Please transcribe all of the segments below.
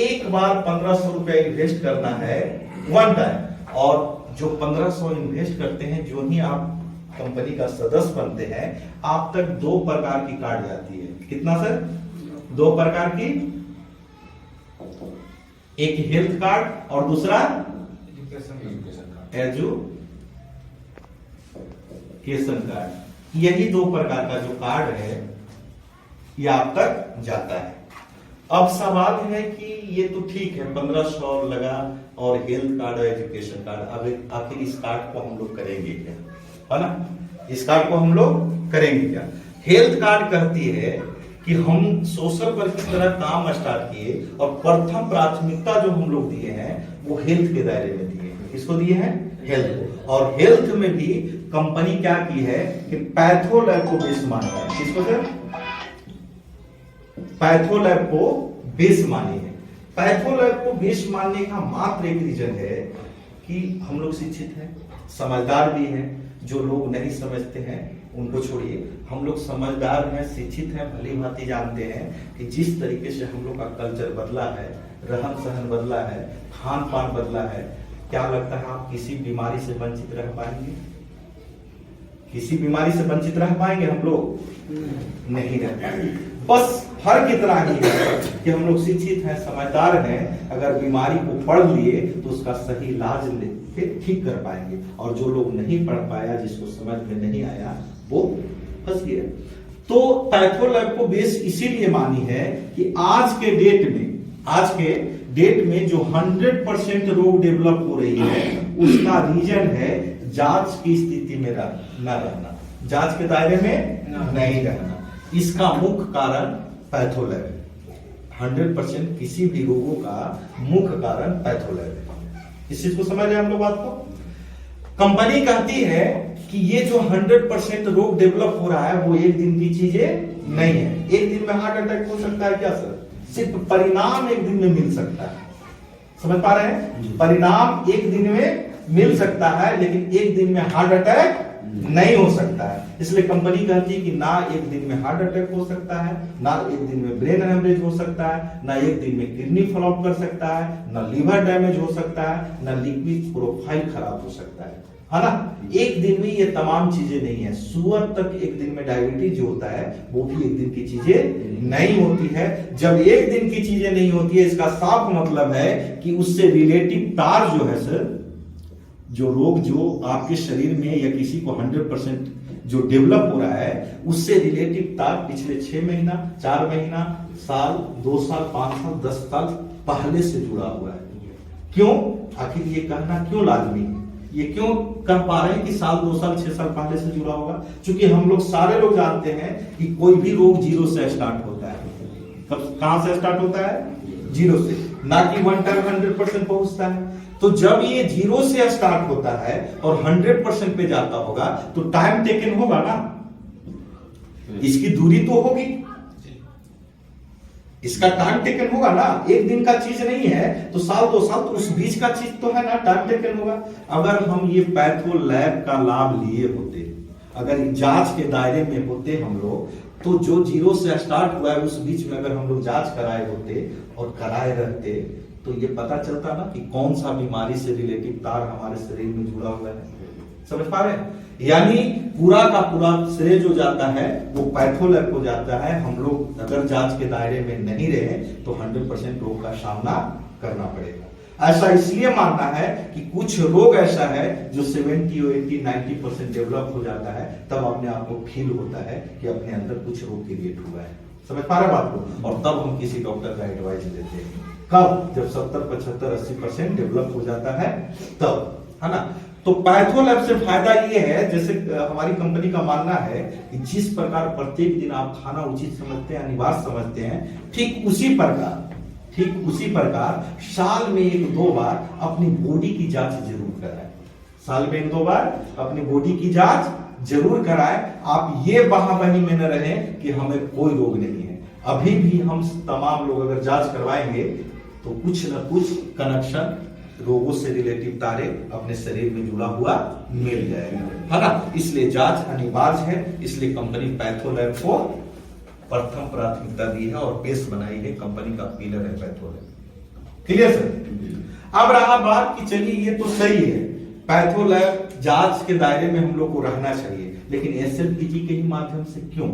एक बार 1500 रुपया इन्वेस्ट करना है वन टाइम, और जो 1500 इन्वेस्ट करते हैं, जो ही आप कंपनी का सदस्य बनते हैं, आप तक 2 प्रकार की कार्ड जाती है। कितना सर? 2 प्रकार की, एक हेल्थ कार्ड और दूसरा एजुकेशन कार्ड। यही 2 प्रकार का जो कार्ड है ये आप तक जाता है। अब सवाल है कि ये तो ठीक है 1500 लगा और हेल्थ कार्ड और एजुकेशन कार्ड, अब आखिर इस कार्ड को हम लोग करेंगे क्या, है ना? इस कार्ड को हम लोग करेंगे क्या? हेल्थ कार्ड कहती है कि हम सोशल वर्क की तरह काम स्टार्ट किए और प्रथम प्राथमिकता जो हम लोग दिए हैं वो हेल्थ के दायरे में दिए हैं। किसको दिए हैं? हेल्थ। और हेल्थ में भी कंपनी क्या की है कि पैथोलैब को बेस माना है। किसको सर? पैथोलैब को बेस मानी है। पैथोलैब को बेस मानने का मात्र एक रीजन है कि हम लोग शिक्षित हैं, समझदार भी हैं। जो लोग नहीं समझते हैं उनको छोड़िए, हम लोग समझदार हैं, शिक्षित हैं, भली भांति जानते हैं कि जिस तरीके से हम लोग का कल्चर बदला है, रहन सहन बदला है, खान पान बदला है, क्या लगता है आप किसी बीमारी से वंचित रह पाएंगे? किसी बीमारी से वंचित रह पाएंगे हम लोग? नहीं रह पाएंगे। बस फर्क इतना ही है कि हम लोग शिक्षित हैं, समझदार हैं, अगर बीमारी को पढ़ लिए तो उसका सही इलाज लेके ठीक कर पाएंगे, और जो लोग नहीं पढ़ पाया, जिसको समझ में नहीं आया, वो फंस गया। तो पैथोलैब को बेस इसीलिए मानी है कि आज के डेट में जो 100% रोग डेवलप हो रही है उसका रीजन है जांच की स्थिति में न रहना, जांच के दायरे में नहीं रहना। इसका मुख्य कारण पैथोलैब है। 100% किसी भी रोगों का मुख्य कारण पैथोलैब है। इस चीज को समझ रहे हैं हम लोग बात को? कंपनी कहती है कि ये जो 100% रोग डेवलप हो रहा है वो एक दिन की चीजें नहीं है। एक दिन में हार्ट अटैक हो सकता है क्या सर? सिर्फ परिणाम एक दिन में मिल सकता है। समझ पा रहे हैं? परिणाम एक दिन में मिल सकता है, लेकिन एक दिन में हार्ट अटैक नहीं हो सकता है। इसलिए कंपनी कहती है कि ना एक दिन में हार्ट अटैक हो सकता है, ना एक दिन में ब्रेन हेमरेज हो सकता है, ना एक दिन में किडनी फॉलोअप कर सकता है, ना लीवर डैमेज हो सकता है, ना लिपिड प्रोफाइल खराब हो सकता है ना? एक दिन में ये तमाम चीजें नहीं है। सुअर तक एक दिन में डायबिटीज जो होता है वो भी एक दिन की चीजें नहीं होती है। जब एक दिन की चीजें नहीं होती है, इसका साफ मतलब है कि उससे रिलेटिव तार जो है सर, जो रोग जो आपके शरीर में या किसी को 100% जो डेवलप हो रहा है, उससे रिलेटिव तार पिछले 6 महीना, 4 महीना, साल, 2 साल, 5 साल, 10 साल पहले से जुड़ा हुआ है। क्यों? आखिर ये कहना क्यों लाजमी है? ये क्यों कह पा रहे हैं कि साल, 2 साल, 6 साल पहले से जुड़ा होगा? क्योंकि हम लोग सारे लोग जानते हैं कि कोई भी रोग 0 से स्टार्ट होता है। कहां से स्टार्ट होता है? 0 से, ना कि वन टाइम 100% पहुंचता है। तो जब ये 0 से स्टार्ट होता है और 100% पे जाता होगा तो टाइम टेकन होगा ना, इसकी दूरी तो होगी, इसका टाइम टेकन होगा ना। एक दिन का चीज नहीं है तो साल, 2 साल, तो उस बीच का चीज तो है ना, टाइम टेकन होगा। अगर हम ये पैथोलैब का लाभ लिए होते, अगर जांच के दायरे में होते हम लोग, तो जो 0 से स्टार्ट हुआ है उस बीच में अगर हम लोग जांच कराए होते और कराए रहते तो ये पता चलता ना कि कौन सा बीमारी से रिलेटिव तार हमारे शरीर में जुड़ा हुआ है। समझ पा रहे हैं? यानी पूरा का पूरा श्रेय जो जाता है वो पैथोलैब को जाता है। हम लोग अगर जांच के दायरे में नहीं रहे तो 100% रोग का सामना करना पड़ेगा। ऐसा इसलिए मानना है कि कुछ रोग ऐसा है जो 70, 80, 90% डेवलप हो जाता है, तब अपने आप को फील होता है कि अपने अंदर कुछ रोग क्रिएट हुआ है। समझ पा रहे बात को? और तब हम किसी डॉक्टर का एडवाइस लेते हैं। कब? जब 70, 75, 80% डेवलप हो जाता है तब, है ना? तो पैथोलैब से फायदा ये है, जैसे हमारी कंपनी का मानना है कि जिस प्रकार प्रत्येक दिन आप खाना उचित समझते हैं, अनिवार्य समझते हैं, ठीक उसी प्रकार साल में 1-2 बार अपनी बॉडी की जांच जरूर कराएं। साल में 1-2 बार अपनी बॉडी की जांच जरूर कराएं। आप ये बहाबही में न रहें कि हमें कोई रोग नहीं है। अभी भी हम तमाम लोग अगर जांच करवाएंगे तो कुछ न कुछ कनेक्शन, रोगों से रिलेटिव तारे अपने शरीर में जुड़ा हुआ मिल जाएगा, है ना? इसलिए जांच अनिवार्य है। इसलिए कंपनी पैथोलैब को प्रथम प्राथमिकता दी है और बेस बनाई है। कंपनी का पिलर है पैथोलैब। Clear sir? अब रहा बात कि चलिए ये तो सही है, पैथो लैब जांच के दायरे में हम लोग को रहना चाहिए, लेकिन एसएलपीजी के ही माध्यम से क्यों?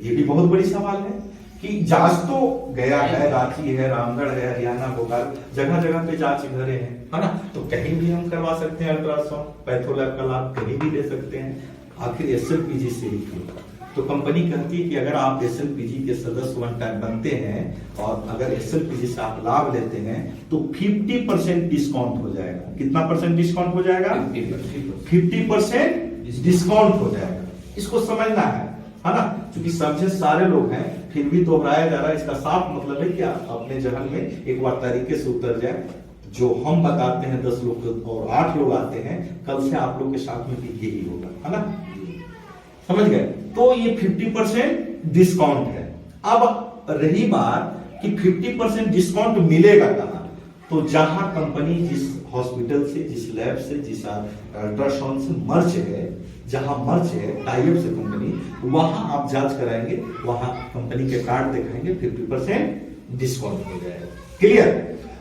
ये भी बहुत बड़ी सवाल है कि जांच तो गया है, रांची है, रामगढ़ है, हरियाणा, भोपाल, जगह जगह पे जांच घरे हैं, है ना? तो कहीं भी हम करवा सकते हैं अल्ट्रासाउंड, पैथो लैब का लाभ कहीं भी ले सकते हैं, आखिर एसएलपीजी से ही क्यों? तो कंपनी कहती है कि अगर आप एसएलपीजी के सदस्य वन टाइम बनते हैं और अगर एसएलपीजी से आप लाभ लेते हैं तो 50% डिस्काउंट हो जाएगा। कितना परसेंट डिस्काउंट हो जाएगा? 50% डिस्काउंट हो जाएगा। इसको समझना है ना? क्योंकि समझे सारे लोग हैं, फिर भी दोहराया जा रहा है। इसका साफ मतलब है कि आप अपने जहन में एक बार तरीके से उतर जाए, जो हम बताते हैं 10 लोग और 8 लोग आते हैं, कल से आप लोग के साथ में भी यही होगा, है ना? समझ गए? तो ये 50% डिस्काउंट है। अब रही बात कि 50% डिस्काउंट मिलेगा कहां? तो जहां कंपनी जिस हॉस्पिटल से, जिस लैब से, जिस अल्ट्रासाउंड से मर्ज है, जहां मर्ज है टाइप से कंपनी, वहां आप जांच कराएंगे, वहां कंपनी के कार्ड दिखाएंगे, 50% डिस्काउंट हो जाएगा। क्लियर?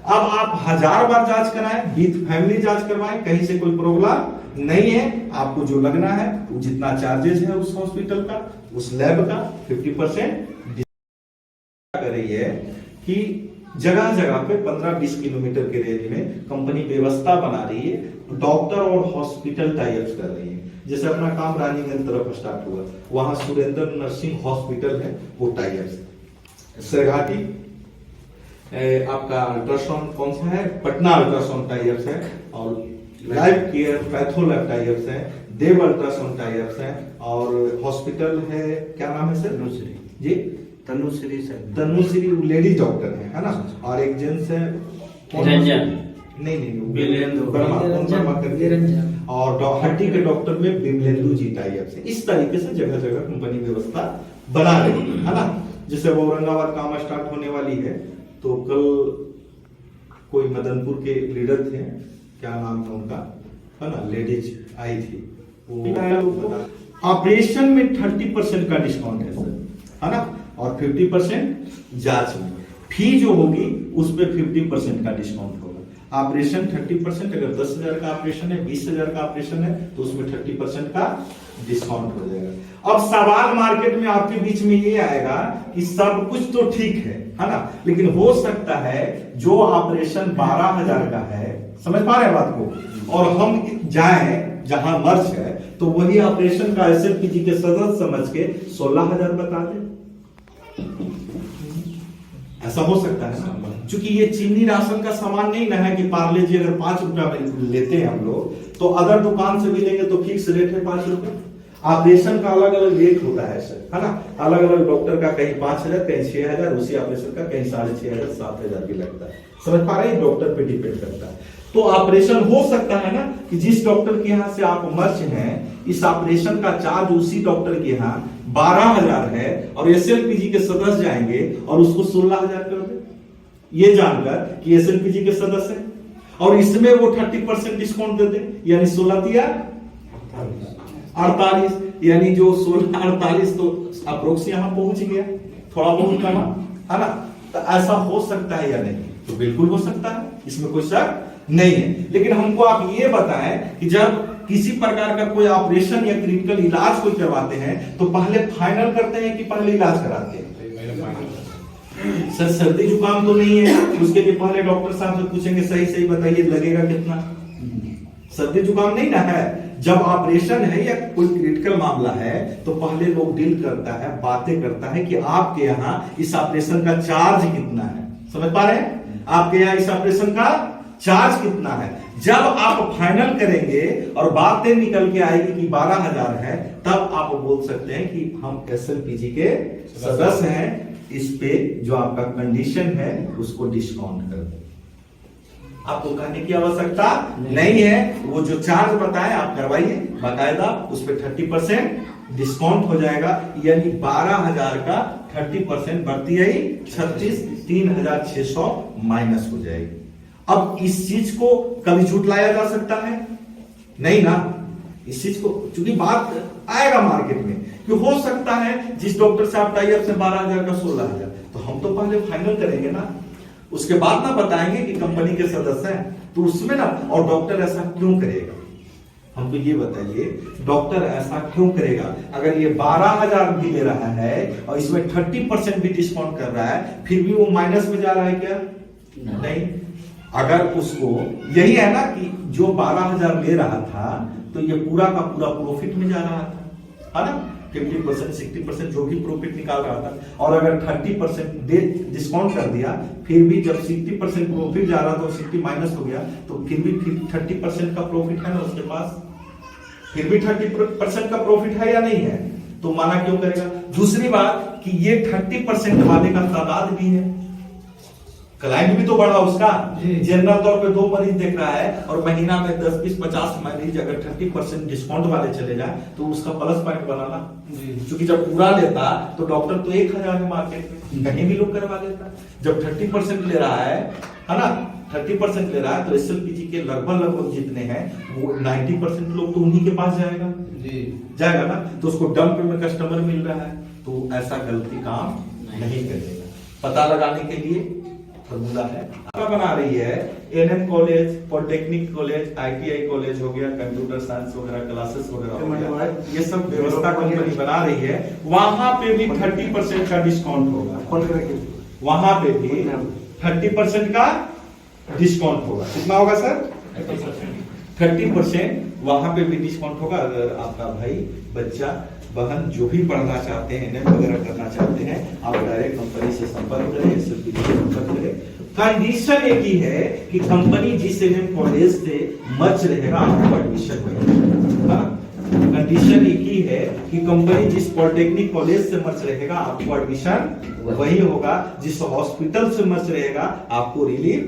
अब आप 1000 बार जांच कराएं, विद फैमिली जांच करवाएं, कहीं से कोई प्रॉब्लम नहीं है। आपको जो लगना है, जितना चार्जेस है उस हॉस्पिटल का, उस लैब का, 50% कर रही है कि जगह जगह पे 15-20 किलोमीटर के रेंज में कंपनी व्यवस्था बना रही है, डॉक्टर और हॉस्पिटल टाइप्स कर रही है। जैसे अपना काम रानीगंज तरफ स्टार्ट हुआ, वहां सुरेंद्र नर्सिंग हॉस्पिटल है, वो टाइप्स। सरघाटी आपका अल्ट्रासाउंड कौन सा है? पटना अल्ट्रासाउंड टाइप्स है, और life care patho lab types है, देव अल्ट्रासाउंड टाइप्स है, और हॉस्पिटल है, क्या नाम है sir? Tanushree ji, Tanushree sir, Tanushree ladies doctor है ना? और एक जेंट्स है, नहीं और हड्डी के डॉक्टर में बिमलेंदु जी टाइप्स है। इस तरीके से जगह जगह कंपनी व्यवस्था बना रही है ना? जैसे वो औरंगाबाद काम स्टार्ट होने वाली है, तो कल कोई मदनपुर के लीडर थे, क्या नाम था उनका, है ना, लेडीज आई थी, वो ऑपरेशन में 30% का डिस्काउंट है सर, है ना? और 50% जांच में। फी जो होगी उस पे 50% का डिस्काउंट होगा। ऑपरेशन 30%, अगर 10,000 का ऑपरेशन है, 20,000 का ऑपरेशन है, तो उसमें 30% का डिस्काउंट हो जाएगा। अब सवाल मार्केट में आपके बीच में ये आएगा कि सब कुछ तो ठीक है ना, लेकिन हो सकता है जो ऑपरेशन 12,000 का है, समझ पा रहे हैं बात को, और हम जाएं जहां मर्ज है, तो वही ऑपरेशन का एसएलपीजी के सदस्य समझ के 16,000 बता दे। ऐसा हो सकता है ना? क्योंकि ये चीनी राशन का सामान नहीं ना है कि पार्ले जी अगर 5 रुपया में लेते हैं हम लोग, तो अदर दुकान से भी लेंगे तो फिक्स रेट है 5 रुपए। ऑपरेशन का अलग अलग रेट होता है सर, है ना? अलग अलग डॉक्टर का कहीं 5,000, कहीं 6,000, उसी ऑपरेशन का कहीं 6,500, 7,000 भी लगता है। समझ पा रहे हैं? डॉक्टर पे डिपेंड करता है। तो ऑपरेशन हो सकता है ना कि जिस डॉक्टर के यहाँ से आप मर्ज हैं, इस ऑपरेशन का चार्ज उसी डॉक्टर के यहाँ 12,000 है, और एसएलपीजी के सदस्य जाएंगे और उसको 16,000 कर दे, ये जानकर कि एसएलपीजी के सदस्य है, और इसमें वो 30% डिस्काउंट दे दे, यानी 16 48, यानी जो 16 48 तो अप्रोक्स यहाँ पहुंच गया, थोड़ा बहुत कमा, है ना? तो ऐसा हो सकता है या नहीं? तो बिल्कुल हो सकता है, इसमें कोई शक नहीं है। लेकिन हमको आप ये बताएं कि जब किसी प्रकार का कोई ऑपरेशन या क्रिटिकल इलाज कोई करवाते हैं, तो पहले फाइनल करते हैं कि पहले इलाज कराते हैं? सर सर्दी जुकाम तो नहीं है, उसके लिए पहले डॉक्टर साहब से पूछेंगे सही सही बताइए लगेगा कितना? सर्दी जुकाम नहीं ना है। जब ऑपरेशन है या कोई क्रिटिकल मामला है, तो पहले लोग डील करता है, बातें करता है कि आपके यहाँ इस ऑपरेशन का चार्ज कितना है। समझ पा रहे हैं? आपके यहाँ इस ऑपरेशन का चार्ज कितना है। जब आप फाइनल करेंगे और बातें निकल के आएगी कि 12,000 है, तब आप बोल सकते हैं कि हम एसएलपीजी के सदस्य हैं, इस पे जो आपका कंडीशन है उसको डिस्काउंट कर दो। आपको कहने की आवश्यकता नहीं है, वो जो चार्ज बताए आप करवाइए बाकायदा, उस पर 30% डिस्काउंट हो जाएगा, यानी 12,000 का 30% बढ़ती है 36, 3,600 माइनस हो जाएगी। अब इस चीज को कभी झुटलाया जा सकता है नहीं ना? इस चीज को, क्योंकि बात आएगा मार्केट में कि हो सकता है जिस डॉक्टर से आप टाइप से 12,000 का 16,000, तो हम तो पहले फाइनल करेंगे ना। उसके बाद ना बताएंगे कि कंपनी के सदस्य हैं, तो उसमें ना, और डॉक्टर ऐसा क्यों करेगा, हमको ये बताइए, डॉक्टर ऐसा क्यों करेगा? अगर ये 12,000 भी ले रहा है और इसमें 30% भी डिस्काउंट कर रहा है, फिर भी वो माइनस में जा रहा है क्या? नहीं। अगर उसको यही है ना कि जो 12,000 ले रहा था तो ये पूरा का पूरा प्रॉफिट में जा रहा था, है ना? 50%, 60% जो भी प्रॉफिट निकाल रहा था, और अगर 30% डिस्काउंट कर दिया, फिर भी जब 60% प्रॉफिट जा रहा था और 60 माइनस हो गया, तो फिर भी 30% का प्रॉफिट है ना उसके पास, फिर भी 30% का प्रॉफिट है या नहीं है? तो माना क्यों करेगा? दूसरी बात कि ये 30% वाले का तादाद भी है, क्लाइंट भी तो बढ़ा उसका। जनरल तौर पे 2 मरीज देख रहा है और महीना में 10, 20, 50 मरीज अगर 30% डिस्काउंट वाले चले जाए तो उसका प्लस पॉइंट बनाना, क्योंकि जब पूरा लेता तो डॉक्टर तो 1,000 है मार्केट में, कहीं भी लोग करवा लेता। जब 30% ले रहा है ना, 30% ले रहा है, तो एसएलपीजी के लगभग जितने हैं वो 90% लोग तो उन्हीं के पास जाएगा ना, तो उसको डंप में कस्टमर मिल रहा है, तो ऐसा गलती काम नहीं करेगा। पता लगाने के लिए फॉर्मूला है, बना रही है NM college, polytechnic college, ITI college हो गया, कंप्यूटर साइंस वगैरह क्लासेस वगैरह हो गया, ये सब व्यवस्था कंपनी बना रही है। वहां पे भी 30% का डिस्काउंट होगा, वहां पे भी 30% का डिस्काउंट होगा। कितना होगा सर? 30% वहां पे भी डिस्काउंट होगा। अगर आपका भाई, बच्चा, बहन जो भी पढ़ना चाहते हैं, एनएम वगैरह करना चाहते हैं, आप डायरेक्ट कंपनी से संपर्क करें, एसएलपीजी से संपर्क करें। कंडीशन एक ही है कि कंपनी जिस एनएम कॉलेज से मर्ज रहेगा आपको एडमिशन मिलेगा। कंडीशन एक ही है कि कंपनी जिस पॉलिटेक्निक कॉलेज से मर्ज रहेगा आपको एडमिशन वही होगा, जिस हॉस्पिटल से मर्ज रहेगा आपको रिलीफ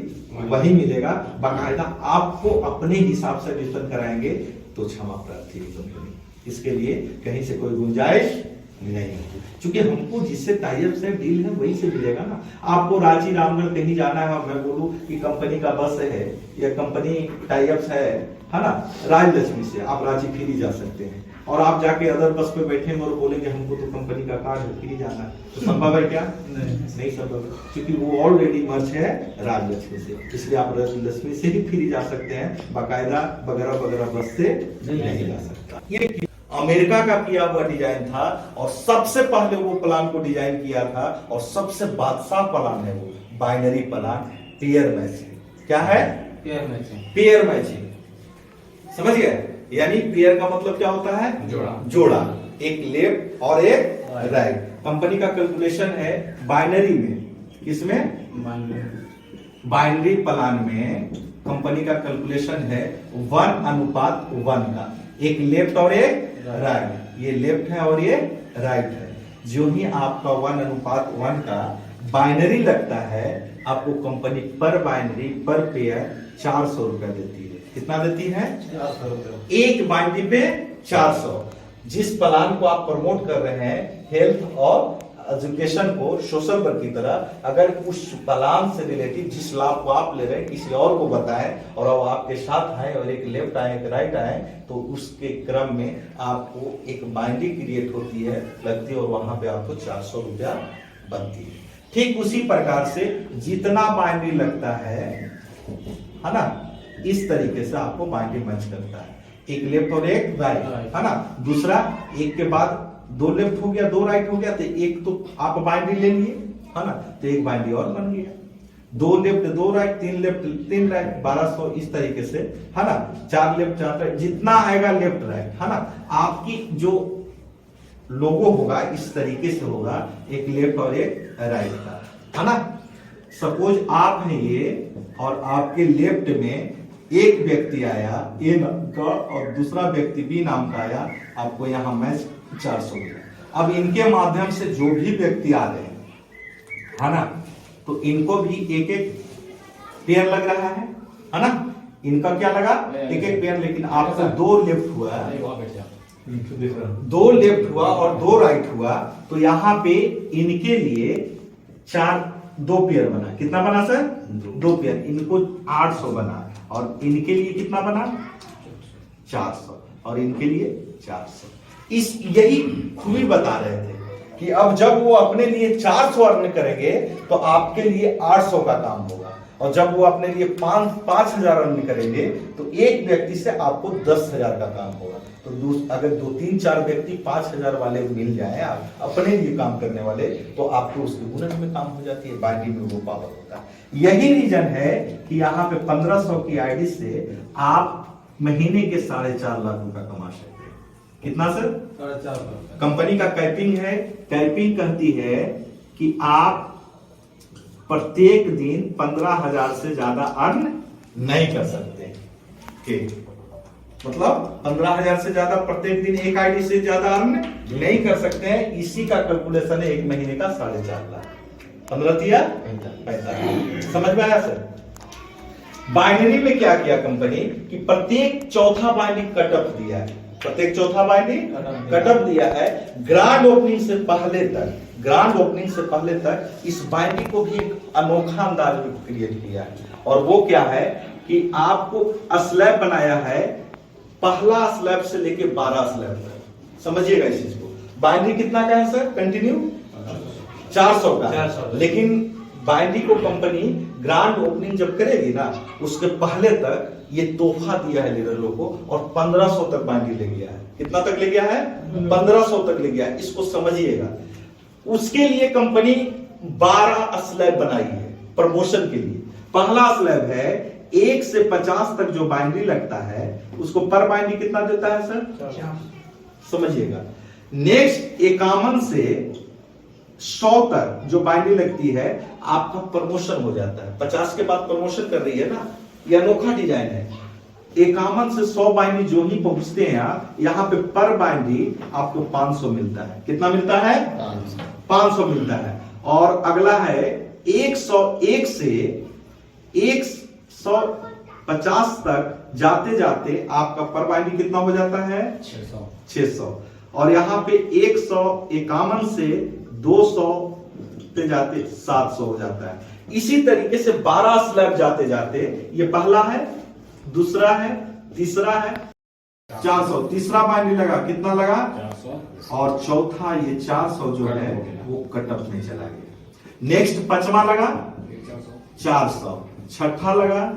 वही मिलेगा। बाकायदा आपको अपने हिसाब से एडमिशन कराएंगे तो क्षमा प्रार्थी कंपनी, इसके लिए कहीं से कोई गुंजाइश नहीं होगी, क्योंकि हमको जिससे टाइप से डील है वही से मिलेगा ना। आपको रांची रामगढ़ कहीं जाना है और मैं बोलूं कि कंपनी का बस है या कंपनी टाइप्स है ना, राजलक्ष्मी से आप रांची फ्री जा सकते हैं, और आप जाके अदर बस पे बैठेंगे और बोलेंगे हमको तो कंपनी का कार्ड है, फ्री जाना है, तो संभव है क्या? नहीं संभव, क्योंकि वो ऑलरेडी मर्ज है राजलक्ष्मी से, इसलिए आप राजलक्ष्मी से ही फ्री जा सकते हैं, बाकायदा वगैरह बस से नहीं जा सकता। ये अमेरिका का किया हुआ डिजाइन था, और सबसे पहले वो प्लान को डिजाइन किया था, और सबसे बादशाह प्लान है वो, बाइनरी प्लान, पेयर मैचिंग। क्या है? पेयर मैचिंग, समझ गए? यानी पेयर का मतलब क्या होता है? जोड़ा, एक लेफ्ट और एक राइट। कंपनी का कैलकुलेशन है बाइनरी में, किसमें? बाइनरी प्लान में कंपनी का कैलकुलेशन है 1:1 का, एक लेफ्ट और एक राइट। ये लेफ्ट है और ये राइट है। जो ही आपका 1:1 का बाइनरी लगता है, आपको कंपनी पर बाइनरी पर पेयर 400 रुपया देती है। कितना देती है? 400 रुपया एक बाइनरी पे 400। जिस प्लान को आप प्रमोट कर रहे हैं, हेल्थ और एजुकेशन को सोशल वर्क की तरह, अगर उस प्लान से रिलेटेड जिस लाभ को आप ले रहे हैं किसी और को बताएं, और वो आपके साथ आए और एक लेफ्ट आए एक राइट आए, तो उसके क्रम में आपको एक बाइनरी क्रिएट होती है, लगती है, और वहां पे आपको 400 रुपया बनती है। ठीक उसी प्रकार से जितना बाइनरी लगता है ना, इस तरीके से आपको बाइनरी मैच करता है, एक लेफ्ट और एक राइट, है ना। दूसरा, एक के बाद 2 लेफ्ट हो गया 2 राइट हो गया, तो एक तो आप बाइनरी ले लिए, है ना, तो एक बाइनरी और बन गया। 2 लेफ्ट 2 राइट, 3 लेफ्ट 3 राइट, 1200 इस तरीके से, है ना। 4 लेफ्ट 4 राइट, जितना आएगा लेफ्ट राइट, है ना। आपकी जो लोगो होगा इस तरीके से होगा, एक लेफ्ट और एक राइट का, है ना। सपोज आप हैं ये, और आपके लेफ्ट में एक व्यक्ति आया ए नाम का और दूसरा व्यक्ति बी नाम का आया, आपको यहां मैच 400 मिला। अब इनके माध्यम से जो भी व्यक्ति आ रहे हैं, है ना, तो इनको भी एक एक पेयर लग रहा है ना। इनका क्या लगा? एक एक पेयर, लेकिन आपका 2 लेफ्ट हुआ, 2 लेफ्ट हुआ और 2 राइट हुआ, तो यहां पे इनके लिए 2 पेयर बना। कितना बना सर? 2 पेयर। इनको 800 बना, और इनके लिए कितना बना? 400, और इनके लिए 400। यही खूबी बता रहे थे कि अब जब वो अपने लिए 400 अर्न करेंगे तो आपके लिए 800 का काम होगा, और जब वो अपने लिए 5,000 अर्न करेंगे तो एक व्यक्ति से आपको 10,000 का काम होगा। तो अगर 2, 3, 4 व्यक्ति 5,000 वाले मिल जाए आप अपने लिए काम करने वाले, तो आपको उसके गुणन में काम हो जाती है, बाकी में वो पावर होता है। यही रीजन है कि यहाँ पे 1500 की आईडी से आप महीने के 4.5 लाख रुपया कमा सकते हैं। कितना सर? 4.5 लाख। कंपनी का कैपिंग है, कैपिंग कहती है कि आप प्रत्येक दिन 15,000 से ज्यादा अर्न नहीं कर सकते। मतलब 15,000 से ज्यादा प्रत्येक दिन एक आईडी से ज्यादा अर्न नहीं कर सकते हैं। इसी का कैलकुलेशन है एक महीने का 4.5 लाख, 15 दिया 45। समझ में आया सर? बाइनरी में क्या किया कंपनी कि प्रत्येक चौथा बाइनरी कटअप दिया है, प्रत्येक चौथा बाइनरी कटअप दिया है। ग्रांड ओपनिंग से पहले तक, ग्रांड ओपनिंग से पहले तक इस बाइनरी को भी एक अनोखा अंदाज में क्रिएट किया है, और वो क्या है कि आपको स्लैब बनाया है, पहला स्लैब से लेके 12 स्लैब तक। समझिएगा इस चीज को। बाइनरी कितना का है सर? कंटिन्यू 400 का। लेकिन बाइनरी को कंपनी ग्रांड ओपनिंग जब करेगी ना, उसके पहले तक ये तोहफा दिया है लीडरों को, और 1500 तक बाइनरी ले गया है। कितना तक ले गया है? 1500 तक ले गया है। इसको समझिएगा। उसके लिए कंपनी 12 स्लैब बनाई है प्रमोशन के लिए। पहला स्लैब है 1 से 50 तक जो बाइनरी लगता है, उसको पर बाइनरी कितना देता है सर? समझिएगा। नेक्स्ट 51 से 100 तक जो बाइनरी लगती है, आपका प्रमोशन हो जाता है। 50 के बाद प्रमोशन कर रही है ना, ये अनोखा डिजाइन है। 51 से 100 बाइनरी जो ही पहुंचते हैं यहाँ पे पर बाइनरी आपको 500 मिलता है। कितना मिलता है? 500 मिलता है। और अगला है 101 से 150 तक जाते जाते आपका पर बाइनरी कितना हो जाता है? 600। और यहाँ पे 151 से 200 पे जाते 700 हो जाता है। इसी तरीके से 12 स्लैब जाते जाते, ये पहला है, दूसरा है, तीसरा है, 400। तीसरा बाइनरी लगा, कितना लगा? 400। और चौथा ये 400 जो है वो कटअप में चला गया। नेक्स्ट 5वां लगा 400, छठा लगा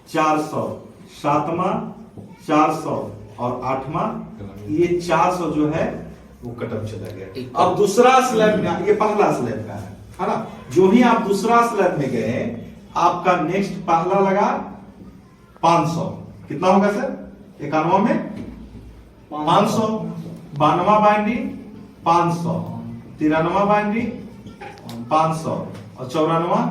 400, 7वां 400, और 8वां ये 400 जो है वो कटअप चला गया। अब दूसरा स्लैब, ये पहला स्लैब का है ना? जो ही आप दूसरा स्लैब में गए, आपका नेक्स्ट पहला लगा 500। कितना होगा सर? 91 में 500, 92वां बाइनरी 500, 93वां बाइनरी 500, और 94वां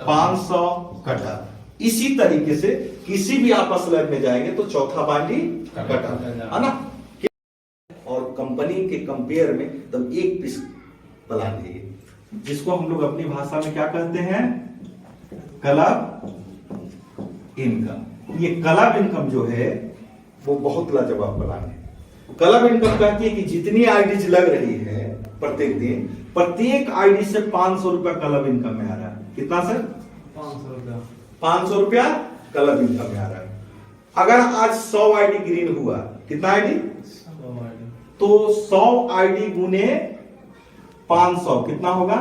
500 कटा। इसी तरीके से किसी भी आप स्लैब में जाएंगे तो चौथा बाइनरी कटा, है ना? और कंपनी के कंपेयर में तब एक पीस प्लान है, जिसको हम लोग अपनी भाषा में क्या कहते हैं? Club income. ये क्लब इनकम जो है वो बहुत लाजवाब प्लान है। क्लब इनकम कहती है कि जितनी आईडीज लग रही है प्रत्येक दिन, प्रत्येक आईडी से 500 रुपया क्लब इनकम में आ रहा है। कितना सर? 500 रुपया क्लब इनकम में आ रहा है। अगर आज 100 आईडी ग्रीन हुआ, कितना आईडी? तो 100 आईडी गुने 500 कितना होगा?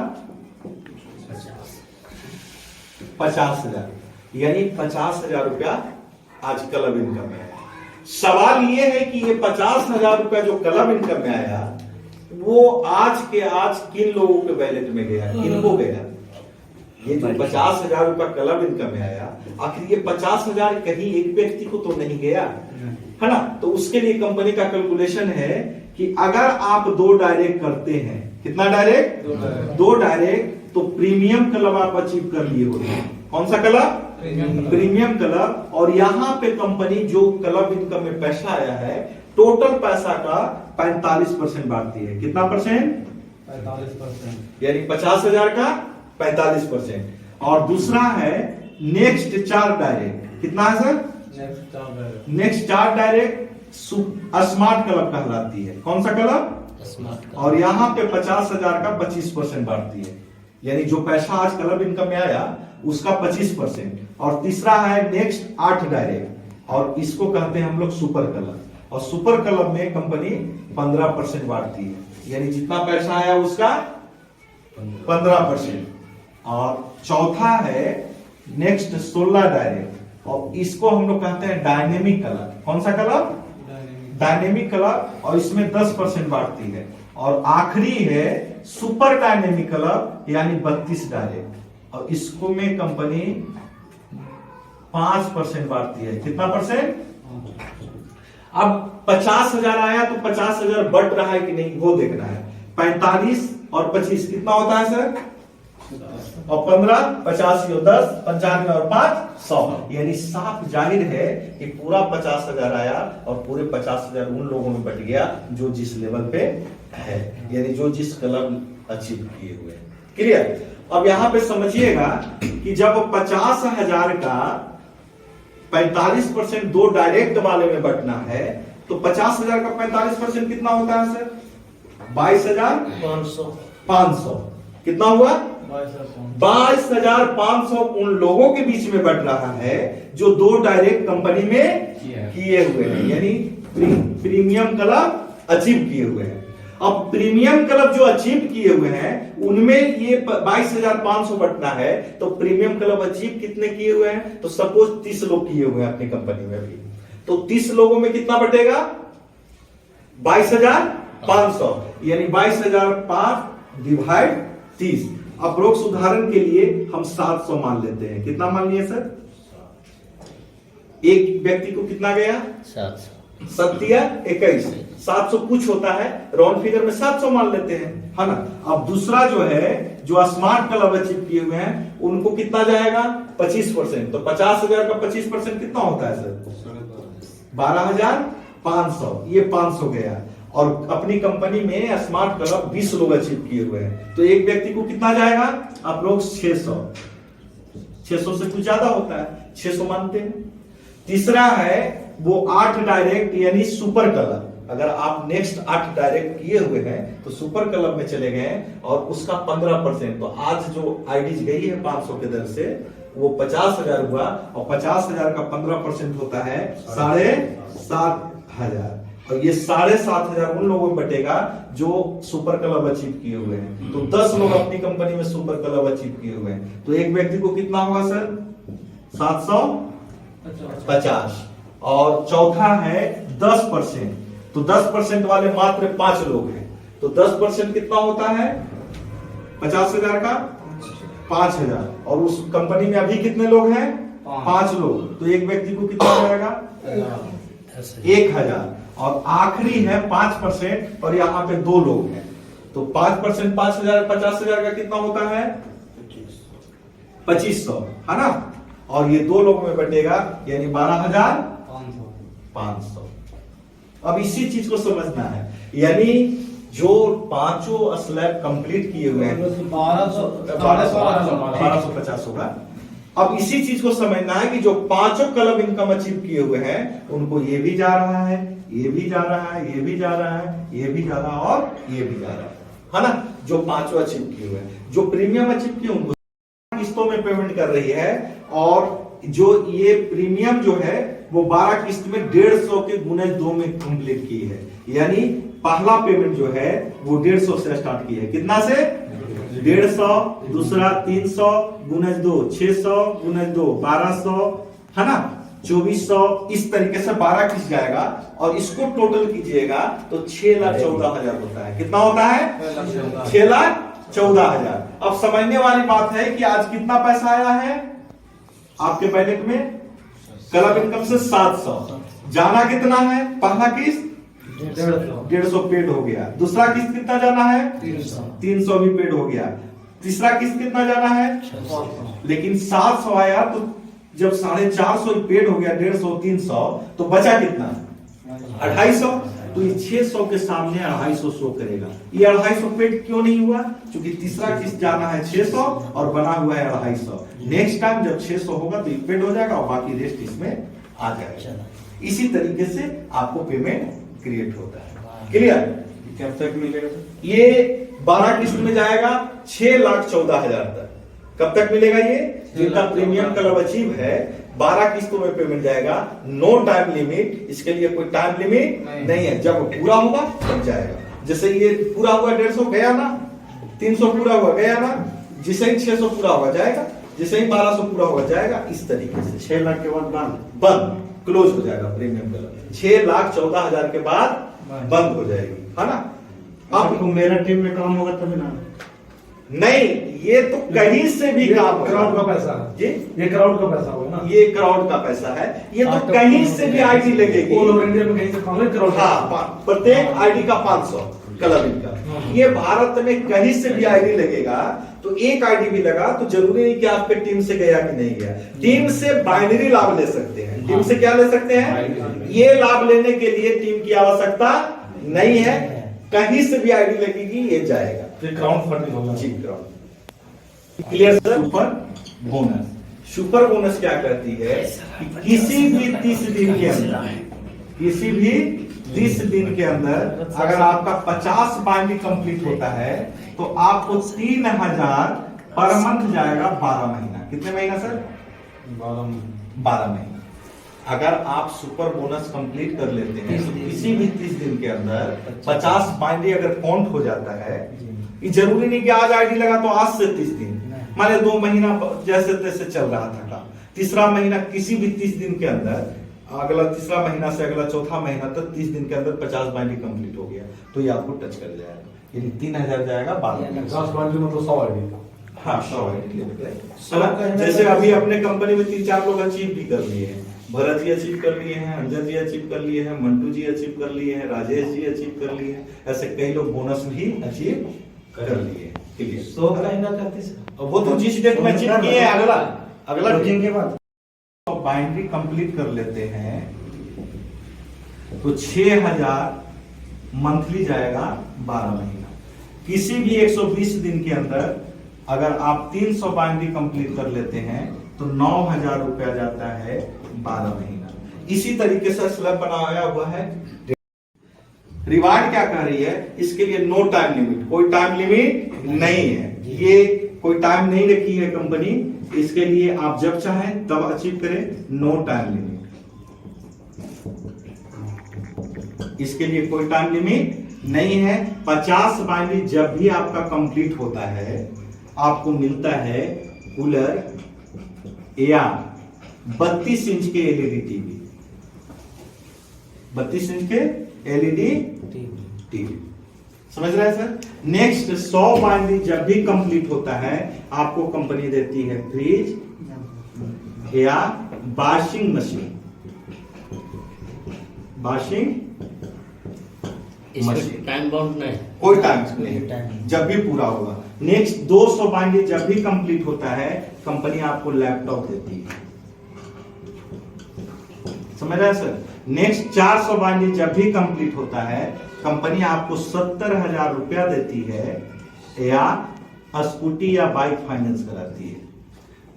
50,000। यानी 50,000 रुपया आज क्लब इनकम में आया। सवाल ये है कि ये 50,000 रुपया जो क्लब इनकम में आया, वो आज के आज किन लोगों के वैलेट में गया, किनको गया? ये जो 50,000 रुपया क्लब इनकम में आया, आखिर ये 50,000 कहीं एक व्यक्ति को तो नहीं गया, है ना? तो उसके लिए कंपनी का कैलकुलेशन है कि अगर आप 2 डायरेक्ट करते हैं, कितना डायरेक्ट? 2 डायरेक्ट, तो प्रीमियम क्लब आप अचीव कर लिए होते हैं। कौन सा क्लब? Premium club. और यहां पे कंपनी जो क्लब इनकम में पैसा आया है, टोटल पैसा का 45% बांटती है। कितना परसेंट? 45%। यानी 50,000 का 45%। और दूसरा है नेक्स्ट 4 डायरेक्ट। कितना है sir? Next 4 direct smart club कहलाती है। कौन सा क्लब? स्मार्ट। और यहाँ पे 50,000 का 25% बांटती है। यानी जो पैसा आज क्लब इनकम में आया उसका 25%। और तीसरा है नेक्स्ट 8 डायरेक्ट, और इसको कहते हैं हम लोग सुपर क्लब। और सुपर क्लब में कंपनी 15% बांटती है। यानी जितना पैसा आया उसका 15%। और चौथा है नेक्स्ट 16 डायरेक्ट, और इसको हम लोग कहते हैं डायनेमिक कलर। कौन सा कलर? डायनेमिक कलर, और इसमें 10% बांटती है। और आखिरी है सुपर डायनेमिक कलर यानी 32 डायरेक्ट, और इसको में कंपनी 5% बांटती है। कितना परसेंट? अब 50,000 आया तो 50,000 बढ़ रहा है कि नहीं वो देखना है। 45 और 25 कितना होता है सर? और 15, 85 और 10, 95 और 5, 100। यानी साफ जाहिर है कि पूरा 50,000 आया और पूरे 50,000 उन लोगों में बट गया जो जिस लेवल पे है, यानी जो जिस क्लब अचीव किए हुए। क्लियर? अब यहां पे समझिएगा कि जब 50,000 का 45% दो डायरेक्ट वाले में बटना है तो 50,000 का 45% कितना होता है सर? 22,500। कितना हुआ? 22,500 उन लोगों के बीच में बट रहा है जो दो डायरेक्ट कंपनी में किए हुए हैं, यानी प्रीमियम क्लब अचीव किए हुए हैं। अब प्रीमियम क्लब जो अचीव किए हुए हैं उनमें ये 22,500 बटना है, तो प्रीमियम क्लब अचीव कितने किए हुए हैं? तो सपोज 30 लोग किए हुए हैं अपनी कंपनी में भी, तो 30 लोगों में कितना बटेगा? 22,500, यानी 22,500 डिवाइड 30। अप्रोक्स उदाहरण के लिए हम 700 मान लेते हैं। कितना मान लिए सर? एक व्यक्ति को कितना गया? 700। 21, 700 कुछ होता है, राउंड फिगर में 700 मान लेते हैं, है ना। अब दूसरा जो है जो स्मार्ट क्लब अचीव किए हुए हैं उनको कितना जाएगा? 25%। तो 50,000 का 25% कितना होता है सर? 12,500। ये 500 गया। और अपनी कंपनी में स्मार्ट क्लब 20 लोग अचीव किए हुए हैं, तो एक व्यक्ति को कितना जाएगा? अप्रोक्स 600। 600 से कुछ ज्यादा होता है, 600 मानते हैं। तीसरा है वो 8 डायरेक्ट यानी सुपर क्लब। अगर आप नेक्स्ट 8 डायरेक्ट किए हुए हैं तो सुपर क्लब में चले गए और उसका 15%, तो आज जो आईडीज गई है 500 के दर से वो 50,000 हुआ, और 50,000 का 15% होता है 7,500, और ये 7,500 उन लोगों में बटेगा जो सुपर क्लब अचीव किए हुए हैं। तो 10 लोग अपनी कंपनी में सुपर क्लब अचीव किए हुए हैं, तो एक व्यक्ति को कितना होगा सर? 750। और चौथा है 10%, तो 10% वाले मात्र 5 लोग हैं, तो 10% कितना होता है? 50,000 का 5,000, और उस कंपनी में अभी कितने लोग हैं? 5 लोग, तो एक व्यक्ति को कितना जाएगा? 1,000। और आखिरी है 5%, और यहाँ पे 2 लोग हैं, तो 5% 5,000 50,000 का कितना होता है? 2500, है ना। और ये 2 लोगों में बटेगा यानी 12,500। अब इसी चीज को समझना है, यानी जो 5 स्लैब कंप्लीट किए हुए हैं 1250 होगा। अब इसी चीज को समझना है कि जो 5 क्लब इनकम अचीव किए हुए हैं उनको ये भी जा रहा है, ये भी जा रहा है, ये भी जा रहा है, ये भी जा रहा है, और ये भी जा रहा है ना। जो 5 अचीव किए हुए हैं, जो प्रीमियम अचीव किए उनको किस्तों में पेमेंट कर रही है, और जो ये प्रीमियम जो है वो 12 किस्त में 150 के गुने 2 में कंप्लीट की है, यानी पहला पेमेंट जो है वो 150 से स्टार्ट की है। कितना से? 150, दूसरा 300 गुने 2 600 गुने 2 1200, है ना, 2400। इस तरीके से 12 किस्त जाएगा, और इसको टोटल कीजिएगा तो 6,14,000 होता है। कितना होता है? 6,14,000। अब समझने वाली बात है कि आज कितना पैसा आया है आपके पैकेट में? क्लब इनकम से 700, जाना कितना है? पहला किस्त 150 पेड हो गया, दूसरा किस्त कितना जाना है? 300 भी पेड हो गया, तीसरा किस्त कितना जाना है? लेकिन 700 आया, तो जब 450 पेड हो गया, 150 300, तो बचा कितना? 250। तो ये 600 के सामने 250 शो करेगा। ये 250 पेड क्यों नहीं हुआ? क्योंकि तीसरा किस्त जाना है 600 और बना हुआ है 250। नेक्स्ट टाइम जब 600 होगा तो ये पेड हो जाएगा और बाकी रेस्ट इसमें आ जाएगा। इसी तरीके से आपको पेमेंट क्रिएट होता है। क्लियर? कब तक मिलेगा? ये 12 किस्त में जाएगा 6,14,000 तक। कब तक मिलेगा ये? जिनका प्रीमियम क्लब अचीव है 12 किस्तों में पेमेंट जाएगा, नो टाइम लिमिट। इसके लिए कोई टाइम लिमिट नहीं है, जब पूरा होगा तब जाएगा। जैसे ये पूरा हुआ 150 गया ना, 300 पूरा हुआ गया ना, जिसे ही 600 पूरा हुआ जाएगा, जिसे ही 1200 पूरा हुआ जाएगा, इस तरीके से 6 लाख के बाद बंद क्लोज हो जाएगा प्रीमियम कलर। 6,14,000 के बाद बंद हो जाएगी, है ना। अब मेरा टीम में काम होगा तभी ना। नहीं, ये तो कहीं से भी काम क्राउड का पैसा है जी, ये क्राउड का पैसा होगा ना, ये क्राउड का पैसा है, ये तो कहीं से भी आईडी लगेगी। ऑल ओवर इंडिया में कहीं से काम है क्राउड। हाँ, प्रत्येक आईडी का 500 कलर इनका। ये भारत में कहीं से भी आईडी लगेगा, तो एक आईडी भी लगा तो जरूरी नहीं कि आपके टीम से गया कि नहीं गया। टीम से बाइनरी लाभ ले सकते हैं। टीम से क्या ले सकते हैं? ये लाभ लेने के लिए टीम की आवश्यकता नहीं है, कहीं से भी आईडी लगेगी, ये जाएगा। क्राउड फंडिंग होगा जी, crowd clear sir. Super bonus, super bonus क्या कहती है कि किसी भी 30 दिन के अंदर, किसी भी 30 दिन के अंदर अगर आपका 50 बाइंडिंग कंप्लीट होता है तो आपको 3,000 पर मंथ जाएगा 12 महीना। कितने महीना सर? 12 महीना। अगर आप सुपर बोनस कंप्लीट कर लेते हैं तो किसी भी 30 दिन के अंदर 50 बाइंडिंग अगर काउंट हो जाता है, ये जरूरी नहीं कि आज आईडी लगा तो आज से 30 दिन, माने 2 महीना जैसे तैसे चल रहा था काम, तीसरा महीना किसी भी 30 दिन के अंदर, अगला तीसरा महीना से अगला चौथा महीना तक 30 दिन के अंदर 50 बाइंडिंग कंप्लीट हो गया तो ये आपको टच कर जाएगा, यानी 3,000 जाएगा 12 महीना। 50 बाइंडिंग मतलब 100 आईडी। हाँ, 100 आईडी। जैसे अभी अपने कंपनी में 3-4 लोग अचीव भी कर लिए हैं। भरत जी अचीव कर लिए हैं, अंजन जी अचीव कर लिए हैं, मंटू जी अचीव कर लिए हैं, राजेश जी अचीव कर लिए हैं, ऐसे कई लोग बोनस भी अचीव कर लिए। क्लियर? 100 का इनका करते सर, वो तो जिस डेट में अचीव किए हैं, अगला दिन के बाद बाइंड्री कंप्लीट कर लेते हैं तो 6,000 मंथली जाएगा 12 महीना। किसी भी 120 दिन के अंदर अगर आप 300 बाइंड्री कंप्लीट कर लेते हैं तो 9,000 रुपया जाता है 12 महीना। इसी तरीके से स्लैब बनाया हुआ है। रिवार्ड क्या कह रही है? इसके लिए नो टाइम लिमिट, कोई टाइम लिमिट नहीं है, ये कोई टाइम नहीं रखी है कंपनी, इसके लिए आप जब चाहें तब अचीव करें, नो टाइम लिमिट। इसके लिए कोई टाइम लिमिट नहीं है। 50 बाइंडिंग जब भी आपका कंप्लीट होता है आपको मिलता है कूलर या 32 इंच के एलईडी टीवी, 32 इंच के एलईडी टीवी, समझ रहे हैं सर। नेक्स्ट 100 बाइंडिंग जब भी कंप्लीट होता है आपको कंपनी देती है फ्रिज या washing machine, washing machine. Time bound नहीं, कोई टाइम नहीं, जब भी पूरा होगा। नेक्स्ट 200 बाइंडिंग जब भी कंप्लीट होता है कंपनी आपको लैपटॉप देती है, समझ रहे हैं सर। नेक्स्ट 400 बाइंडिंग जब भी कंप्लीट होता है कंपनी आपको 70,000 रुपया देती है या स्कूटी या बाइक फाइनेंस कराती है।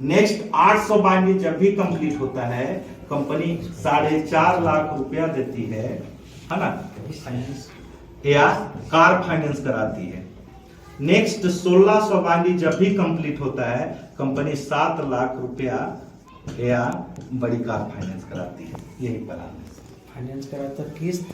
नेक्स्ट 800 बाइंडिंग जब भी कंप्लीट होता है कंपनी 4.5 लाख रुपया देती है ना, या कार फाइनेंस कराती है। नेक्स्ट 1600 बाइंडिंग जब भी कंप्लीट होता है कंपनी 7 लाख रुपया या बड़ी कार फाइनेंस कराती है। यही प्लान है, फाइनेंस करा तो किस्त